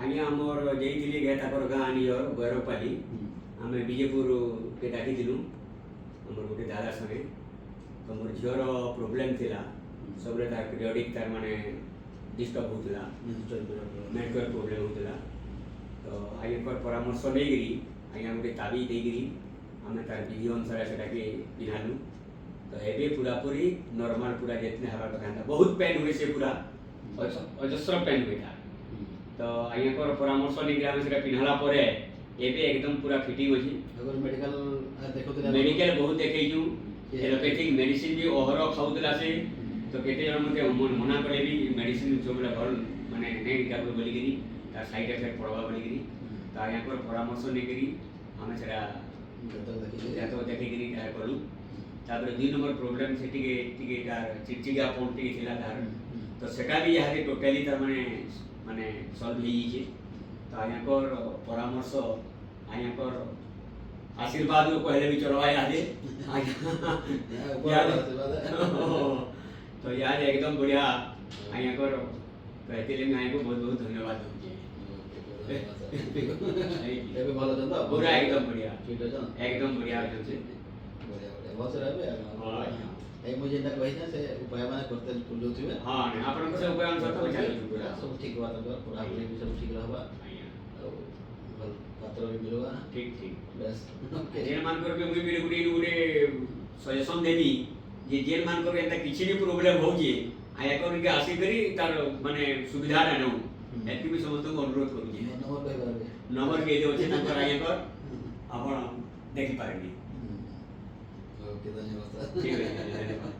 ଆଜ୍ଞା ଆମର ଯାଇଥିଲି ତାଙ୍କର ଗାଁ ନିଜ ଗୈରପାଲି ଆମେ ବିଜେପୁରକେ ଡାକିଥିଲୁ ଆମର ଗୋଟେ ଦାଦା ସାଙ୍ଗେ ତ ମୋର ଝିଅର ପ୍ରୋବ୍ଲେମ୍ ଥିଲା ସବୁବେଳେ ତାର ପିରିୟଡ଼ିକ୍ ତାର ମାନେ ଡିଷ୍ଟର୍ବ ହେଉଥିଲା ମେଣ୍ଟାଲ୍ ପ୍ରୋବ୍ଲେମ୍ ହେଉଥିଲା ତ ଆଜ୍ଞାଙ୍କର ପରାମର୍ଶ ନେଇକିରି ଆଜ୍ଞା ଗୋଟେ ତାବିଜ ଦେଇକିରି ଆମେ ତାର ବିଧି ଅନୁସାରେ ସେଟାକେ ପିନ୍ଧାଲୁ ତ ଏବେ ପୁରାପୁରି ନର୍ମାଲ ପୁରା ଯେତେ ହେବା କଥା ବହୁତ ପେନ୍ ହୁଏ ସେ ପୁରା ଅଜସ୍ର ପେନ୍ ହୁଏ ତାର ତ ଆଜ୍ଞାଙ୍କର ପରାମର୍ଶ ନେଇକି ଆମେ ସେଟା ପିନ୍ଧଲା ପରେ ଏବେ ଏକଦମ ପୁରା ଫିଟିଂ ଅଛି ମେଡିକାଲ ବହୁତ ଦେଖେଇଛୁ ଏଲୋପାଥିକ୍ ମେଡିସିନ ବି ଅହର ଖାଉଥିଲା ସେ ତ କେତେ ଜଣ ମୋତେ ମନା କଲେ ବି ମେଡିସିନ ସବୁବେଳେ ଭଲ ମାନେ ନେଇ ଯାବୁ ବୋଲିକିରି ତାର ସାଇଡ୍ ଏଫେକ୍ଟ ପଡ଼ବା ବୋଲିକିରି ତ ଆଜ୍ଞାଙ୍କର ପରାମର୍ଶ ନେଇକିରି ଆମେ ସେଟା ଜାତକ ଦେଖିକିରି ତାର କଲୁ ତାପରେ 2 ନମ୍ବର ପ୍ରୋବ୍ଲେମ୍ ସେ ଟିକେ ତାର ଚିଡ଼ଚିଡ଼ିଆ ପଣ ଟିକେ ଥିଲା ତାର ତ ସେଟା ବି ଇହାଦେ ଟୋଟାଲି ତାର ମାନେ ସଲ୍ଭ ହେଇଯାଇଛି ତ ଆଜ୍ଞାଙ୍କର ପରାମର୍ଶ ଆଜ୍ଞାଙ୍କର आशीर्वाद को कहले भी चलवा इहादे तो याद एकदम बढ़िया आज्ञाकर कहते मैं को बहुत बहुत धन्यवाद पूरा एकदम बढ़िया एकदम बढ़िया से बहुत सारा ए मुझे ना कहि से उपाय माने करते जोथिबे हां आपन को से उपाय अनुसार तो चल पूरा सब ठीक बात पूरा भी सब ठीक रहबा पात्र भी मिलवा ठीक बस जेल मान कर मुई भी गुडी सजेशन देबी जे जेल मान कर एता किछि भी प्रॉब्लम हो जे आया कर के आसी करी तार माने सुविधा रहनु एति भी समस्त को अनुरोध करू जे नंबर के दे अछि नंबर आया कर आपण देखि पारबी ओके धन्यवाद ठीक है धन्यवाद